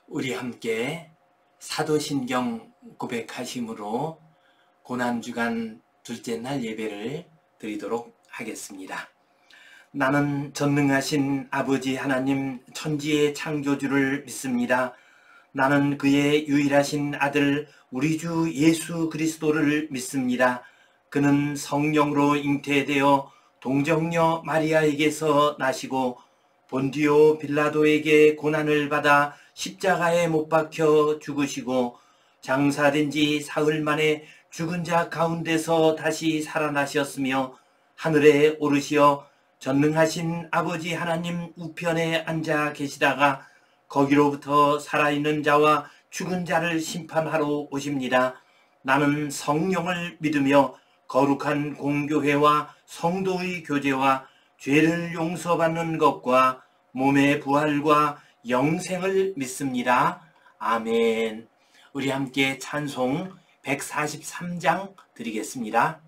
우리 함께 사도신경 고백하심으로 고난주간 둘째 날 예배를 드리도록 하겠습니다. 나는 전능하신 아버지 하나님 천지의 창조주를 믿습니다. 나는 그의 유일하신 아들 우리 주 예수 그리스도를 믿습니다. 그는 성령으로 잉태되어 동정녀 마리아에게서 나시고 본디오 빌라도에게 고난을 받아 십자가에 못 박혀 죽으시고 장사된 지 사흘 만에 죽은 자 가운데서 다시 살아나셨으며 하늘에 오르시어 전능하신 아버지 하나님 우편에 앉아 계시다가 거기로부터 살아있는 자와 죽은 자를 심판하러 오십니다. 나는 성령을 믿으며 거룩한 공교회와 성도의 교제와 죄를 용서받는 것과 몸의 부활과 영생을 믿습니다. 아멘. 우리 함께 찬송 143장 드리겠습니다.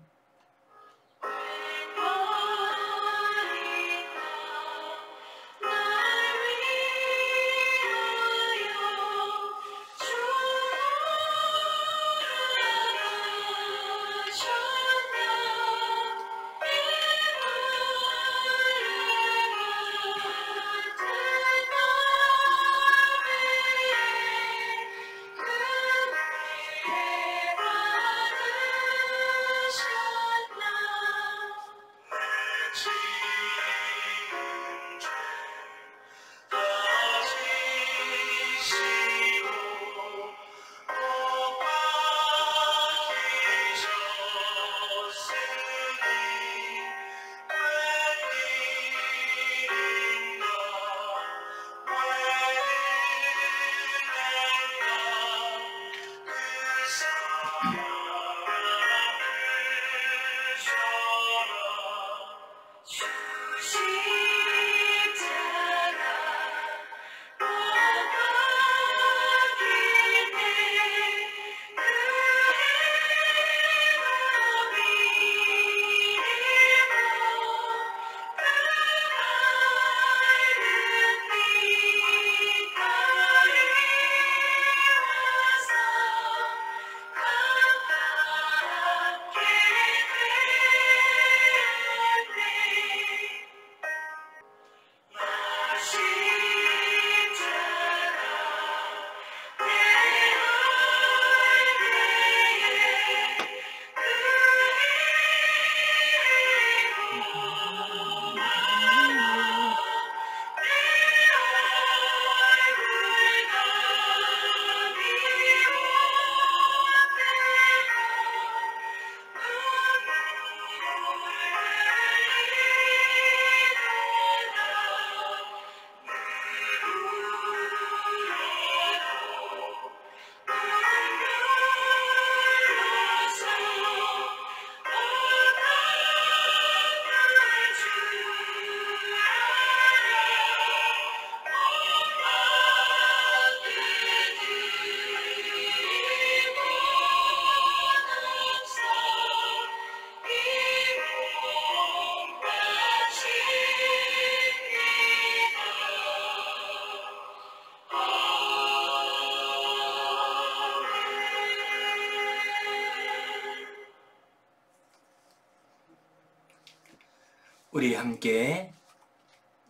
우리 함께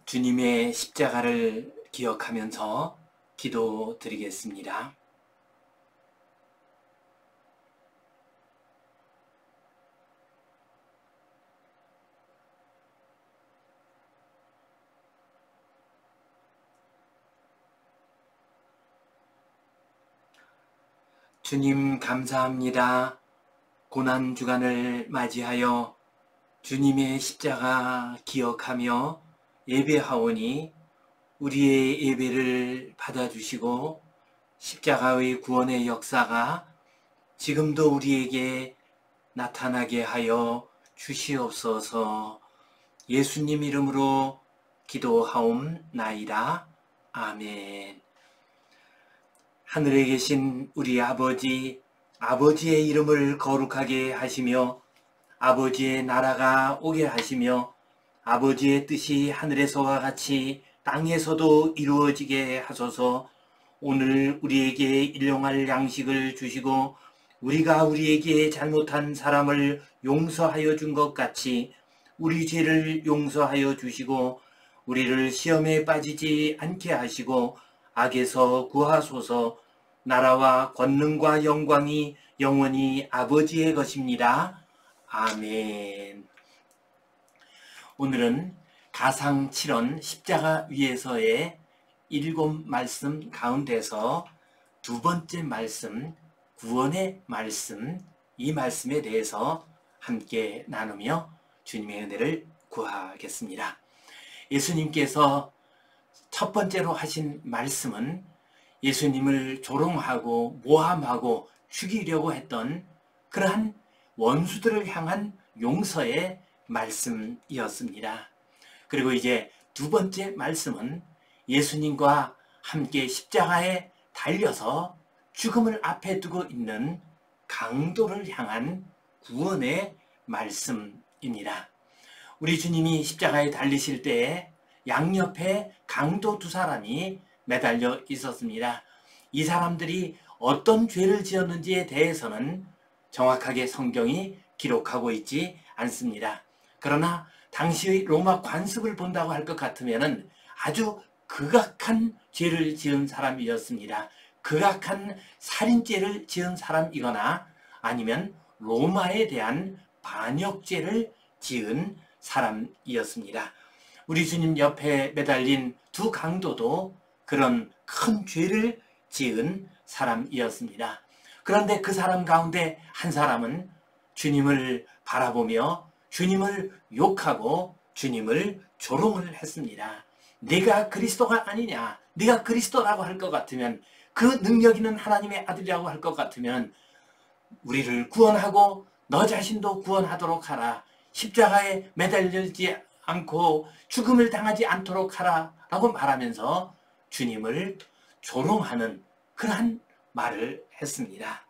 주님의 십자가를 기억하면서 기도 드리겠습니다. 주님 감사합니다. 고난주간을 맞이하여 주님의 십자가 기억하며 예배하오니 우리의 예배를 받아주시고 십자가의 구원의 역사가 지금도 우리에게 나타나게 하여 주시옵소서. 예수님 이름으로 기도하옵나이다. 아멘. 하늘에 계신 우리 아버지, 아버지의 이름을 거룩하게 하시며 아버지의 나라가 오게 하시며 아버지의 뜻이 하늘에서와 같이 땅에서도 이루어지게 하소서. 오늘 우리에게 일용할 양식을 주시고 우리가 우리에게 잘못한 사람을 용서하여 준 것 같이 우리 죄를 용서하여 주시고 우리를 시험에 빠지지 않게 하시고 악에서 구하소서. 나라와 권능과 영광이 영원히 아버지의 것입니다. 아멘. 오늘은 가상 7원 십자가 위에서의 7말씀 가운데서 두 번째 말씀, 구원의 말씀, 이 말씀에 대해서 함께 나누며 주님의 은혜를 구하겠습니다. 예수님께서 첫 번째로 하신 말씀은 예수님을 조롱하고 모함하고 죽이려고 했던 그러한 원수들을 향한 용서의 말씀이었습니다. 그리고 이제 두 번째 말씀은 예수님과 함께 십자가에 달려서 죽음을 앞에 두고 있는 강도를 향한 구원의 말씀입니다. 우리 주님이 십자가에 달리실 때에 양옆에 강도 두 사람이 매달려 있었습니다. 이 사람들이 어떤 죄를 지었는지에 대해서는 정확하게 성경이 기록하고 있지 않습니다. 그러나 당시의 로마 관습을 본다고 할 것 같으면 아주 극악한 죄를 지은 사람이었습니다. 극악한 살인죄를 지은 사람이거나 아니면 로마에 대한 반역죄를 지은 사람이었습니다. 우리 주님 옆에 매달린 두 강도도 그런 큰 죄를 지은 사람이었습니다. 그런데 그 사람 가운데 한 사람은 주님을 바라보며 주님을 욕하고 주님을 조롱을 했습니다. 네가 그리스도가 아니냐, 네가 그리스도라고 할 것 같으면, 그 능력 있는 하나님의 아들이라고 할 것 같으면 우리를 구원하고 너 자신도 구원하도록 하라. 십자가에 매달리지 않고 죽음을 당하지 않도록 하라 라고 말하면서 주님을 조롱하는 그러한 말을 했습니다.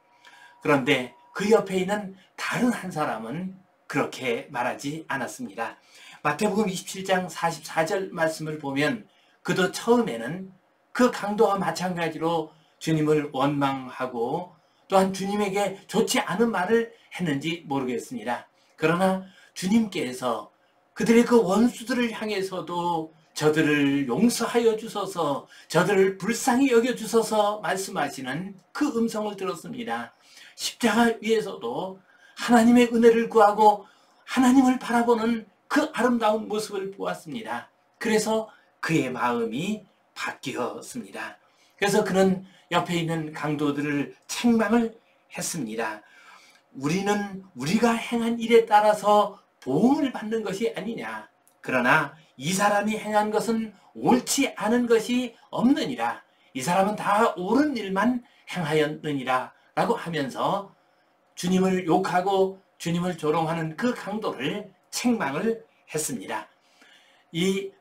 그런데 그 옆에 있는 다른 한 사람은 그렇게 말하지 않았습니다. 마태복음 27장 44절 말씀을 보면 그도 처음에는 그 강도와 마찬가지로 주님을 원망하고 또한 주님에게 좋지 않은 말을 했는지 모르겠습니다. 그러나 주님께서 그들의 그 원수들을 향해서도 저들을 용서하여 주소서, 저들을 불쌍히 여겨주소서 말씀하시는 그 음성을 들었습니다. 십자가 위에서도 하나님의 은혜를 구하고 하나님을 바라보는 그 아름다운 모습을 보았습니다. 그래서 그의 마음이 바뀌었습니다. 그래서 그는 옆에 있는 강도들을 책망을 했습니다. 우리는 우리가 행한 일에 따라서 보응을 받는 것이 아니냐. 그러나 이 사람이 행한 것은 옳지 않은 것이 없느니라. 이 사람은 다 옳은 일만 행하였느니라 라고 하면서 주님을 욕하고 주님을 조롱하는 그 강도를 책망을 했습니다.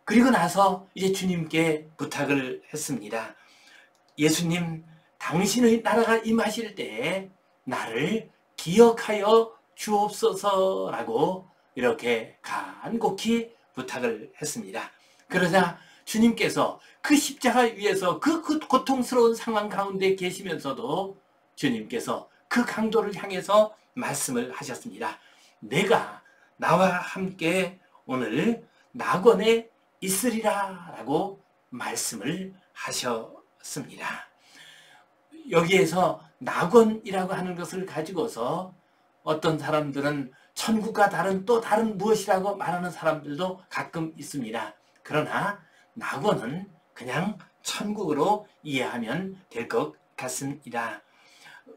그리고 나서 이제 주님께 부탁을 했습니다. 예수님, 당신의 나라가 임하실 때에 나를 기억하여 주옵소서라고 이렇게 간곡히 부탁을 했습니다. 그러자 주님께서 그 십자가 위에서 그 고통스러운 상황 가운데 계시면서도 주님께서 그 강도를 향해서 말씀을 하셨습니다. 내가 나와 함께 오늘 낙원에 있으리라 라고 말씀을 하셨습니다. 여기에서 낙원이라고 하는 것을 가지고서 어떤 사람들은 천국과 또 다른 무엇이라고 말하는 사람들도 가끔 있습니다. 그러나 낙원은 그냥 천국으로 이해하면 될 것 같습니다.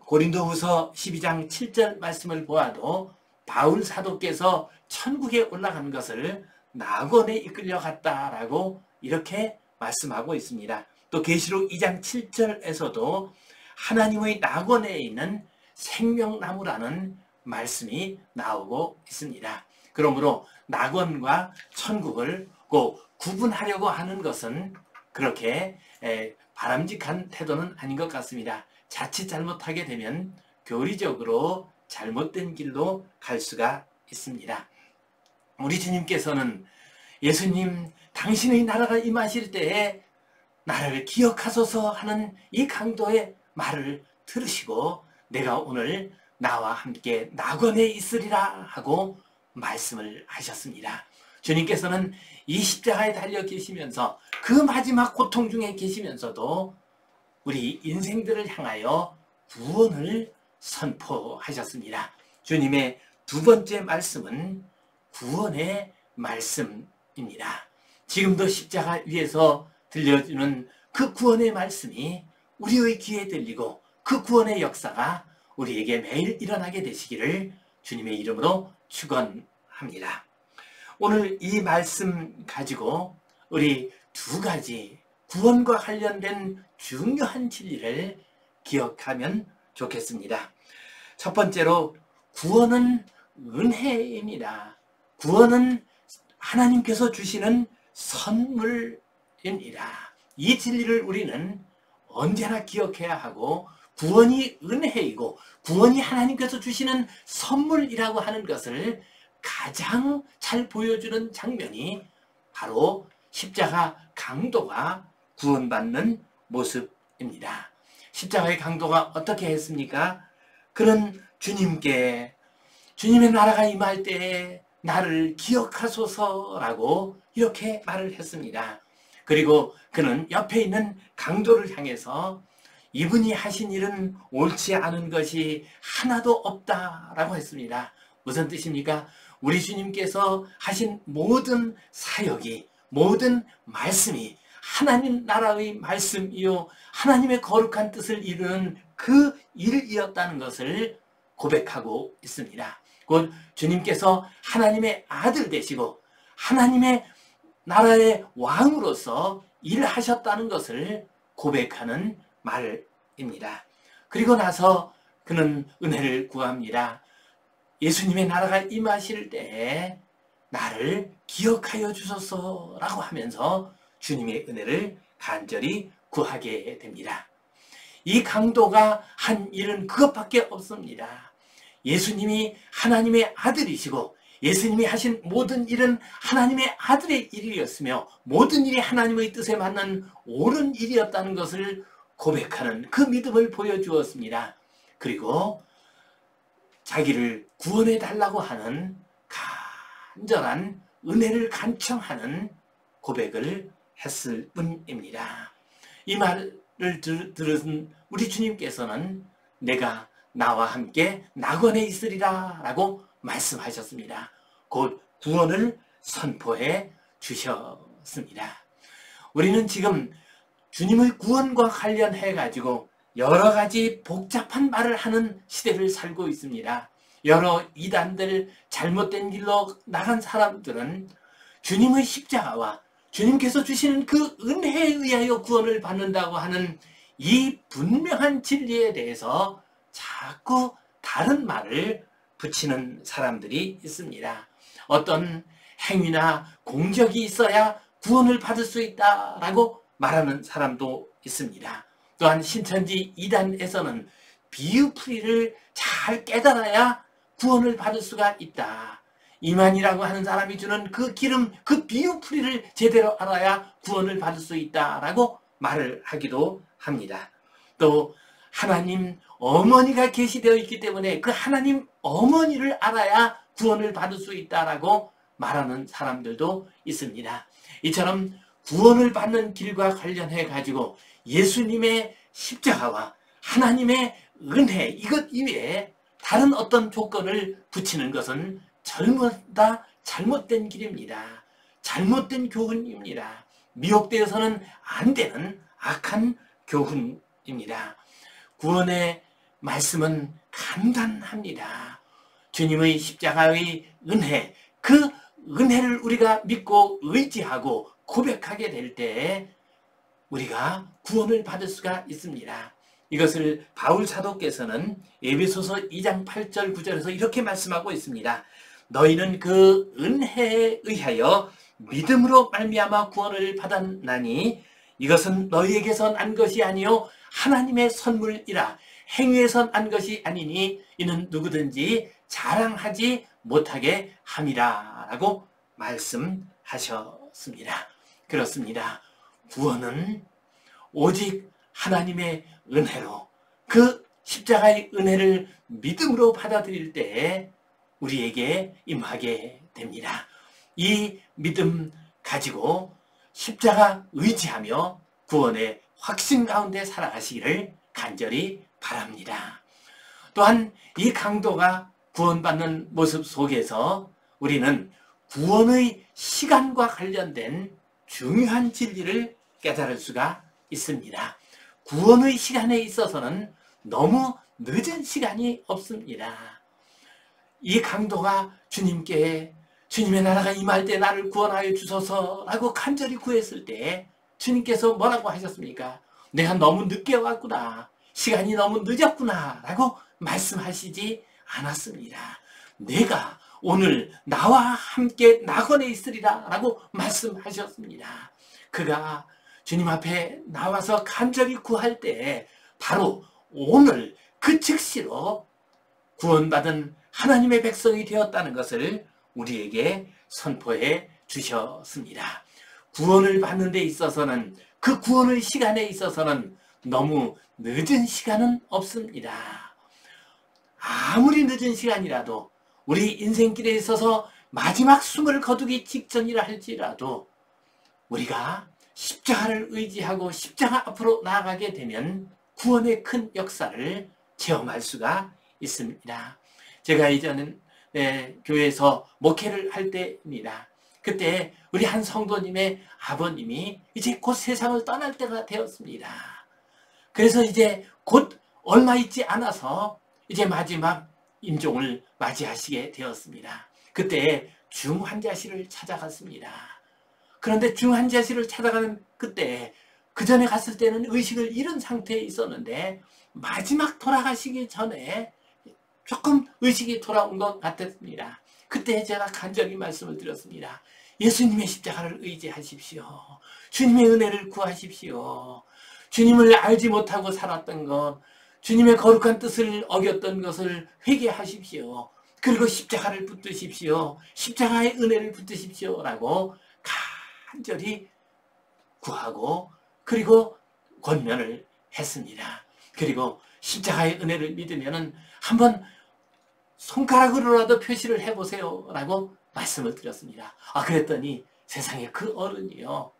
고린도후서 12장 7절 말씀을 보아도 바울 사도께서 천국에 올라간 것을 낙원에 이끌려 갔다라고 이렇게 말씀하고 있습니다. 또 계시록 2장 7절에서도 하나님의 낙원에 있는 생명나무라는 말씀이 나오고 있습니다. 그러므로 낙원과 천국을 꼭 구분하려고 하는 것은 그렇게 바람직한 태도는 아닌 것 같습니다. 자칫 잘못하게 되면 교리적으로 잘못된 길로 갈 수가 있습니다. 우리 주님께서는 예수님, 당신의 나라가 임하실 때에 나를 기억하소서 하는 이 강도의 말을 들으시고 내가 오늘 나와 함께 낙원에 있으리라 하고 말씀을 하셨습니다. 주님께서는 이 십자가에 달려 계시면서 그 마지막 고통 중에 계시면서도 우리 인생들을 향하여 구원을 선포하셨습니다. 주님의 두 번째 말씀은 구원의 말씀입니다. 지금도 십자가 위에서 들려주는 그 구원의 말씀이 우리의 귀에 들리고 그 구원의 역사가 우리에게 매일 일어나게 되시기를 주님의 이름으로 축원합니다. 오늘 이 말씀 가지고 우리 두 가지 구원과 관련된 중요한 진리를 기억하면 좋겠습니다. 첫 번째로 구원은 은혜입니다. 구원은 하나님께서 주시는 선물입니다. 이 진리를 우리는 언제나 기억해야 하고 구원이 은혜이고 구원이 하나님께서 주시는 선물이라고 하는 것을 가장 잘 보여주는 장면이 바로 십자가 강도가 구원받는 모습입니다. 십자가의 강도가 어떻게 했습니까? 그는 주님께 주님의 나라가 임할 때에 나를 기억하소서라고 이렇게 말을 했습니다. 그리고 그는 옆에 있는 강도를 향해서 이분이 하신 일은 옳지 않은 것이 하나도 없다라고 했습니다. 무슨 뜻입니까? 우리 주님께서 하신 모든 사역이, 모든 말씀이 하나님 나라의 말씀이요 하나님의 거룩한 뜻을 이루는 그 일이었다는 것을 고백하고 있습니다. 곧 주님께서 하나님의 아들 되시고 하나님의 나라의 왕으로서 일하셨다는 것을 고백하는 말입니다. 그리고 나서 그는 은혜를 구합니다. 예수님의 나라가 임하실 때에 나를 기억하여 주소서라고 하면서 주님의 은혜를 간절히 구하게 됩니다. 이 강도가 한 일은 그것밖에 없습니다. 예수님이 하나님의 아들이시고 예수님이 하신 모든 일은 하나님의 아들의 일이었으며 모든 일이 하나님의 뜻에 맞는 옳은 일이었다는 것을 고백하는 그 믿음을 보여주었습니다. 그리고 자기를 구원해 달라고 하는 간절한 은혜를 간청하는 고백을 했을 뿐입니다. 이 말을 들은 우리 주님께서는 내가 나와 함께 낙원에 있으리라 라고 말씀하셨습니다. 곧 구원을 선포해 주셨습니다. 우리는 지금 주님의 구원과 관련해 가지고 여러 가지 복잡한 말을 하는 시대를 살고 있습니다. 여러 이단들, 잘못된 길로 나간 사람들은 주님의 십자가와 주님께서 주시는 그 은혜에 의하여 구원을 받는다고 하는 이 분명한 진리에 대해서 자꾸 다른 말을 붙이는 사람들이 있습니다. 어떤 행위나 공적이 있어야 구원을 받을 수 있다라고 말하는 사람도 있습니다. 또한 신천지 이단에서는 비유풀이를 잘 깨달아야 구원을 받을 수가 있다. 이만이라고 하는 사람이 주는 그 기름, 그 비유풀이를 제대로 알아야 구원을 받을 수 있다라고 말을 하기도 합니다. 또 하나님 어머니가 계시되어 있기 때문에 그 하나님 어머니를 알아야 구원을 받을 수 있다라고 말하는 사람들도 있습니다. 이처럼 구원을 받는 길과 관련해 가지고 예수님의 십자가와 하나님의 은혜 이것 이외에 다른 어떤 조건을 붙이는 것은 전부 다 잘못된 길입니다. 잘못된 교훈입니다. 미혹되어서는 안 되는 악한 교훈입니다. 구원의 말씀은 간단합니다. 주님의 십자가의 은혜, 그 은혜를 우리가 믿고 의지하고 고백하게 될 때 우리가 구원을 받을 수가 있습니다. 이것을 바울 사도께서는 에베소서 2장 8절 9절에서 이렇게 말씀하고 있습니다. 너희는 그 은혜에 의하여 믿음으로 말미암아 구원을 받았나니 이것은 너희에게서 난 것이 아니요 하나님의 선물이라 행위에서 난 것이 아니니 이는 누구든지 자랑하지 못하게 함이라 라고 말씀하셨습니다. 그렇습니다. 구원은 오직 하나님의 은혜로, 그 십자가의 은혜를 믿음으로 받아들일 때 우리에게 임하게 됩니다. 이 믿음 가지고 십자가 의지하며 구원의 확신 가운데 살아가시기를 간절히 바랍니다. 또한 이 강도가 구원받는 모습 속에서 우리는 구원의 시간과 관련된 중요한 진리를 깨달을 수가 있습니다. 구원의 시간에 있어서는 너무 늦은 시간이 없습니다. 이 강도가 주님께 주님의 나라가 임할 때 나를 구원하여 주소서라고 간절히 구했을 때 주님께서 뭐라고 하셨습니까? 내가 너무 늦게 왔구나, 시간이 너무 늦었구나 라고 말씀하시지 않았습니다. 내가 오늘 나와 함께 낙원에 있으리라 라고 말씀하셨습니다. 그가 주님 앞에 나와서 간절히 구할 때 바로 오늘 그 즉시로 구원받은 하나님의 백성이 되었다는 것을 우리에게 선포해 주셨습니다. 구원을 받는 데 있어서는, 그 구원의 시간에 있어서는 너무 늦은 시간은 없습니다. 아무리 늦은 시간이라도 우리 인생길에 있어서 마지막 숨을 거두기 직전이라 할지라도 우리가 십자가를 의지하고 십자가 앞으로 나아가게 되면 구원의 큰 역사를 체험할 수가 있습니다. 제가 이전에 교회에서 목회를 할 때입니다. 그때 우리 한 성도님의 아버님이 이제 곧 세상을 떠날 때가 되었습니다. 그래서 이제 곧 얼마 있지 않아서 이제 마지막 임종을 맞이하시게 되었습니다. 그때 중환자실을 찾아갔습니다. 그런데 중환자실을 찾아가는 그때, 그 전에 갔을 때는 의식을 잃은 상태에 있었는데 마지막 돌아가시기 전에 조금 의식이 돌아온 것 같았습니다. 그때 제가 간절히 말씀을 드렸습니다. 예수님의 십자가를 의지하십시오. 주님의 은혜를 구하십시오. 주님을 알지 못하고 살았던 것, 주님의 거룩한 뜻을 어겼던 것을 회개하십시오. 그리고 십자가를 붙드십시오. 십자가의 은혜를 붙드십시오 라고 간절히 구하고 그리고 권면을 했습니다. 그리고 십자가의 은혜를 믿으면 한번 손가락으로라도 표시를 해보세요 라고 말씀을 드렸습니다. 그랬더니 세상에 그 어른이요,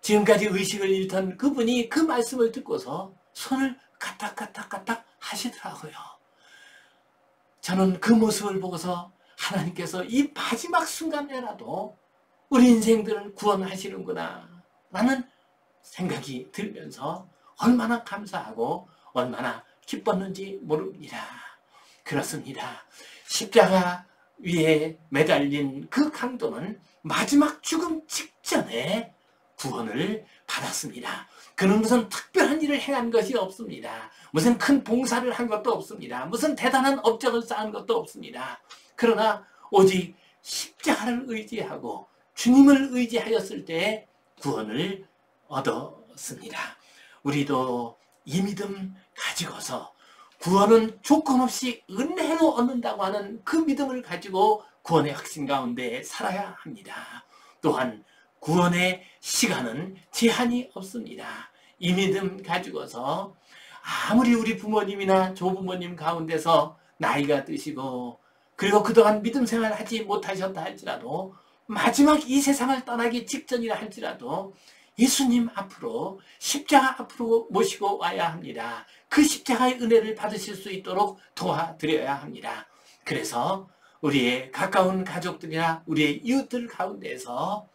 지금까지 의식을 잃던 그분이 그 말씀을 듣고서 손을 까딱까딱까딱 하시더라고요. 저는 그 모습을 보고서 하나님께서 이 마지막 순간에라도 우리 인생들을 구원하시는구나 라는 생각이 들면서 얼마나 감사하고 얼마나 기뻤는지 모릅니다. 그렇습니다. 십자가 위에 매달린 그 강도는 마지막 죽음 직전에 구원을 받았습니다. 그는 무슨 특별한 일을 행한 것이 없습니다. 무슨 큰 봉사를 한 것도 없습니다. 무슨 대단한 업적을 쌓은 것도 없습니다. 그러나 오직 십자가를 의지하고 주님을 의지하였을 때 구원을 얻었습니다. 우리도 이 믿음 가지고서 구원은 조건 없이 은혜로 얻는다고 하는 그 믿음을 가지고 구원의 확신 가운데 살아야 합니다. 또한 구원의 시간은 제한이 없습니다. 이 믿음 가지고서 아무리 우리 부모님이나 조부모님 가운데서 나이가 드시고 그리고 그동안 믿음 생활을 하지 못하셨다 할지라도 마지막 이 세상을 떠나기 직전이라 할지라도 예수님 앞으로, 십자가 앞으로 모시고 와야 합니다. 그 십자가의 은혜를 받으실 수 있도록 도와드려야 합니다. 그래서 우리의 가까운 가족들이나 우리의 이웃들 가운데서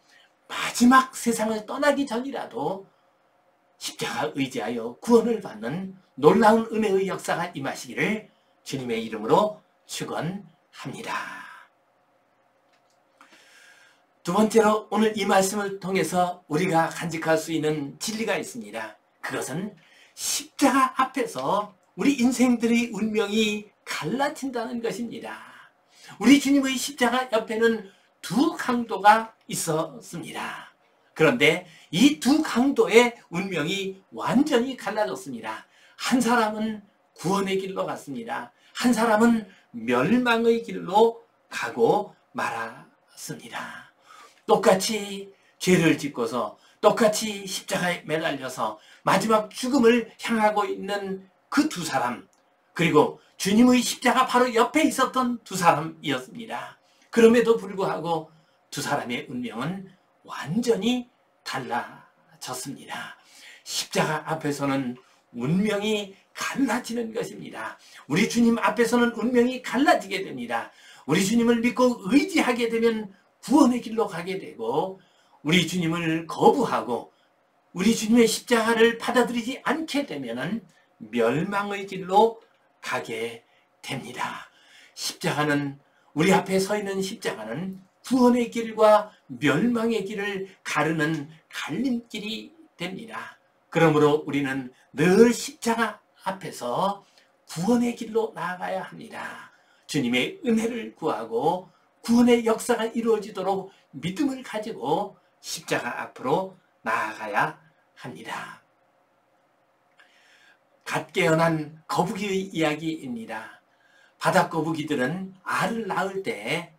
마지막 세상을 떠나기 전이라도 십자가 의지하여 구원을 받는 놀라운 은혜의 역사가 임하시기를 주님의 이름으로 축원합니다. 두 번째로 오늘 이 말씀을 통해서 우리가 간직할 수 있는 진리가 있습니다. 그것은 십자가 앞에서 우리 인생들의 운명이 갈라진다는 것입니다. 우리 주님의 십자가 옆에는 두 강도가 있었습니다. 그런데 이 두 강도의 운명이 완전히 갈라졌습니다. 한 사람은 구원의 길로 갔습니다. 한 사람은 멸망의 길로 가고 말았습니다. 똑같이 죄를 짓고서 똑같이 십자가에 매달려서 마지막 죽음을 향하고 있는 그 두 사람, 그리고 주님의 십자가 바로 옆에 있었던 두 사람이었습니다. 그럼에도 불구하고 두 사람의 운명은 완전히 달라졌습니다. 십자가 앞에서는 운명이 갈라지는 것입니다. 우리 주님 앞에서는 운명이 갈라지게 됩니다. 우리 주님을 믿고 의지하게 되면 구원의 길로 가게 되고, 우리 주님을 거부하고 우리 주님의 십자가를 받아들이지 않게 되면 멸망의 길로 가게 됩니다. 십자가는, 우리 앞에 서 있는 십자가는 구원의 길과 멸망의 길을 가르는 갈림길이 됩니다. 그러므로 우리는 늘 십자가 앞에서 구원의 길로 나아가야 합니다. 주님의 은혜를 구하고 구원의 역사가 이루어지도록 믿음을 가지고 십자가 앞으로 나아가야 합니다. 갓 깨어난 거북이의 이야기입니다. 바다 거북이들은 알을 낳을 때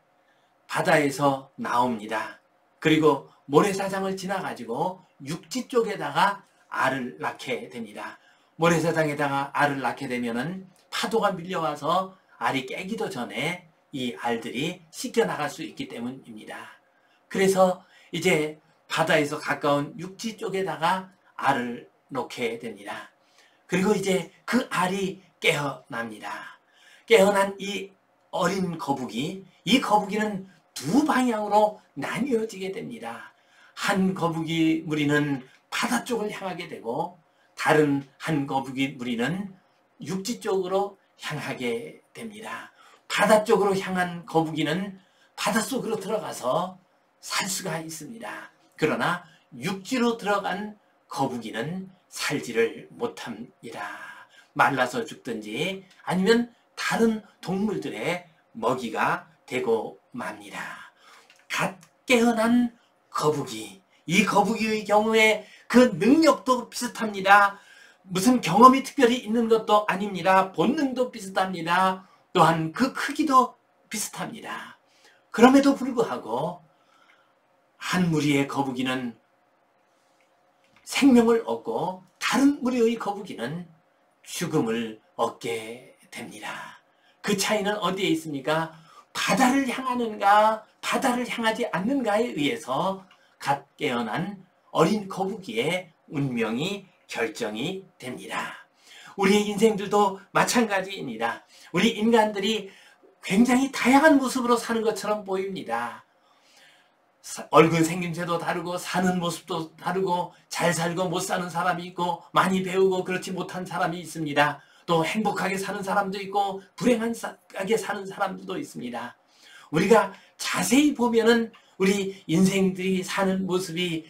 바다에서 나옵니다. 그리고 모래사장을 지나가지고 육지 쪽에다가 알을 낳게 됩니다. 모래사장에다가 알을 낳게 되면은 파도가 밀려와서 알이 깨기도 전에 이 알들이 씻겨 나갈 수 있기 때문입니다. 그래서 이제 바다에서 가까운 육지 쪽에다가 알을 놓게 됩니다. 그리고 이제 그 알이 깨어납니다. 깨어난 이 어린 거북이, 이 거북이는 두 방향으로 나뉘어지게 됩니다. 한 거북이 무리는 바다 쪽을 향하게 되고, 다른 한 거북이 무리는 육지 쪽으로 향하게 됩니다. 바다 쪽으로 향한 거북이는 바닷속으로 들어가서 살 수가 있습니다. 그러나 육지로 들어간 거북이는 살지를 못합니다. 말라서 죽든지 아니면 다른 동물들의 먹이가 되고 맙니다. 갓 깨어난 거북이, 이 거북이의 경우에 그 능력도 비슷합니다. 무슨 경험이 특별히 있는 것도 아닙니다. 본능도 비슷합니다. 또한 그 크기도 비슷합니다. 그럼에도 불구하고 한 무리의 거북이는 생명을 얻고 다른 무리의 거북이는 죽음을 얻게 됩니다. 그 차이는 어디에 있습니까? 바다를 향하는가, 바다를 향하지 않는가에 의해서 갓 깨어난 어린 거북이의 운명이 결정이 됩니다. 우리의 인생들도 마찬가지입니다. 우리 인간들이 굉장히 다양한 모습으로 사는 것처럼 보입니다. 얼굴 생김새도 다르고 사는 모습도 다르고, 잘 살고 못 사는 사람이 있고, 많이 배우고 그렇지 못한 사람이 있습니다. 또 행복하게 사는 사람도 있고 불행하게 사는 사람들도 있습니다. 우리가 자세히 보면은 우리 인생들이 사는 모습이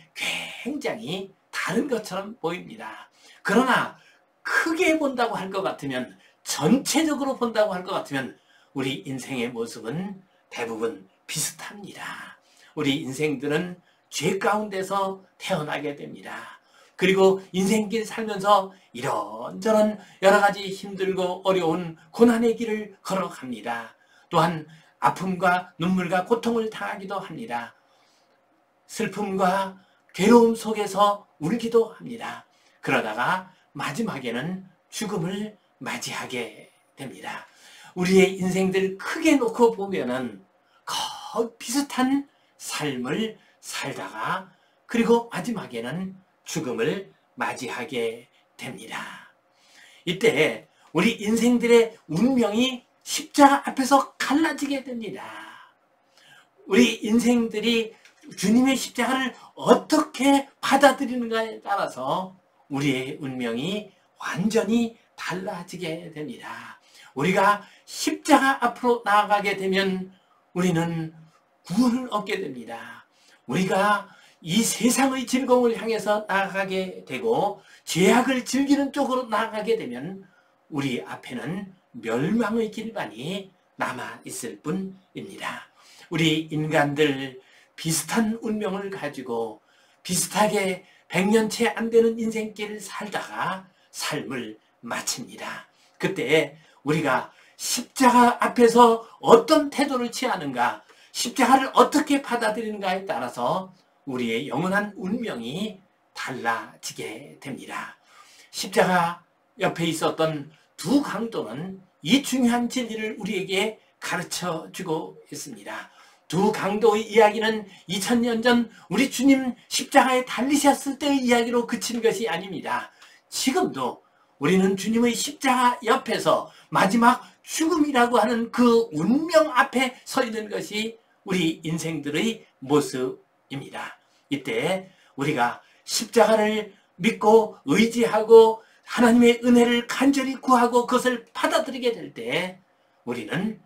굉장히 다른 것처럼 보입니다. 그러나 크게 본다고 할 것 같으면, 전체적으로 본다고 할 것 같으면 우리 인생의 모습은 대부분 비슷합니다. 우리 인생들은 죄 가운데서 태어나게 됩니다. 그리고 인생길 살면서 이런저런 여러 가지 힘들고 어려운 고난의 길을 걸어갑니다. 또한 아픔과 눈물과 고통을 당하기도 합니다. 슬픔과 괴로움 속에서 울기도 합니다. 그러다가 마지막에는 죽음을 맞이하게 됩니다. 우리의 인생들 크게 놓고 보면은 거의 비슷한 삶을 살다가 그리고 마지막에는 죽음을 맞이하게 됩니다. 이때 우리 인생들의 운명이 십자가 앞에서 갈라지게 됩니다. 우리 인생들이 주님의 십자가를 어떻게 받아들이는가에 따라서 우리의 운명이 완전히 달라지게 됩니다. 우리가 십자가 앞으로 나아가게 되면 우리는 구원을 얻게 됩니다. 우리가 이 세상의 즐거움을 향해서 나아가게 되고 죄악을 즐기는 쪽으로 나아가게 되면 우리 앞에는 멸망의 길만이 남아있을 뿐입니다. 우리 인간들 비슷한 운명을 가지고 비슷하게 100년째 안 되는 인생길을 살다가 삶을 마칩니다. 그때 우리가 십자가 앞에서 어떤 태도를 취하는가, 십자가를 어떻게 받아들이는가에 따라서 우리의 영원한 운명이 달라지게 됩니다. 십자가 옆에 있었던 두 강도는 이 중요한 진리를 우리에게 가르쳐 주고 있습니다. 두 강도의 이야기는 2000년 전 우리 주님 십자가에 달리셨을 때의 이야기로 그친 것이 아닙니다. 지금도 우리는 주님의 십자가 옆에서 마지막 죽음이라고 하는 그 운명 앞에 서 있는 것이 우리 인생들의 모습입니다. 이때 우리가 십자가를 믿고 의지하고 하나님의 은혜를 간절히 구하고 그것을 받아들이게 될 때 우리는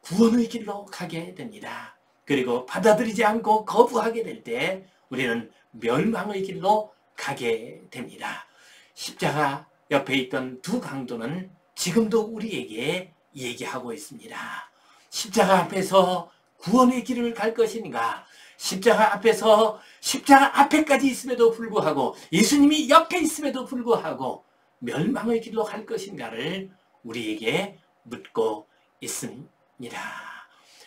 구원의 길로 가게 됩니다. 그리고 받아들이지 않고 거부하게 될 때 우리는 멸망의 길로 가게 됩니다. 십자가 옆에 있던 두 강도는 지금도 우리에게 얘기하고 있습니다. 십자가 앞에서 구원의 길을 갈 것인가? 십자가 앞에서 십자가 앞에까지 있음에도 불구하고 예수님이 옆에 있음에도 불구하고 멸망의 길로 갈 것인가를 우리에게 묻고 있습니다.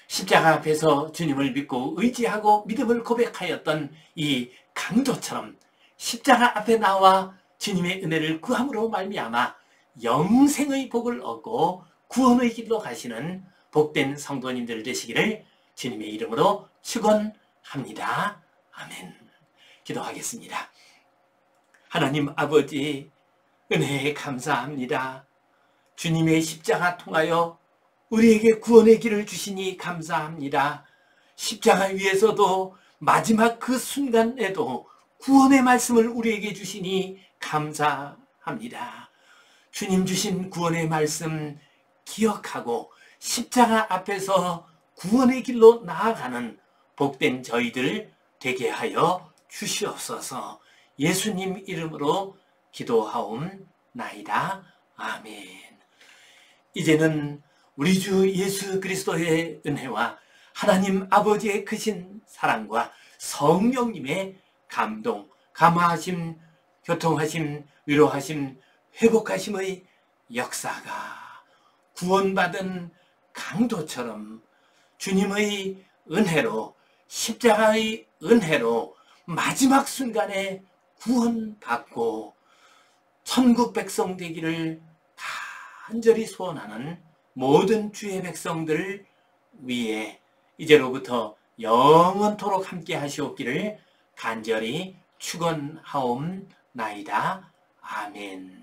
십자가 앞에서 주님을 믿고 의지하고 믿음을 고백하였던 이 강도처럼 십자가 앞에 나와 주님의 은혜를 구함으로 말미암아 영생의 복을 얻고 구원의 길로 가시는 복된 성도님들 되시기를 주님의 이름으로 축원합니다. 아멘. 기도하겠습니다. 하나님 아버지, 은혜에 감사합니다. 주님의 십자가 통하여 우리에게 구원의 길을 주시니 감사합니다. 십자가 위에서도 마지막 그 순간에도 구원의 말씀을 우리에게 주시니 감사합니다. 주님 주신 구원의 말씀 기억하고 십자가 앞에서 구원의 길로 나아가는 복된 저희들 되게 하여 주시옵소서. 예수님 이름으로 기도하옵나이다. 아멘. 이제는 우리 주 예수 그리스도의 은혜와 하나님 아버지의 크신 사랑과 성령님의 감동, 감화하심, 교통하심, 위로하심, 회복하심의 역사가 구원받은 강도처럼 주님의 은혜로, 십자가의 은혜로 마지막 순간에 구원받고 천국 백성 되기를 간절히 소원하는 모든 주의 백성들 위에 이제로부터 영원토록 함께 하시옵기를 간절히 축원하옵나이다. 아멘.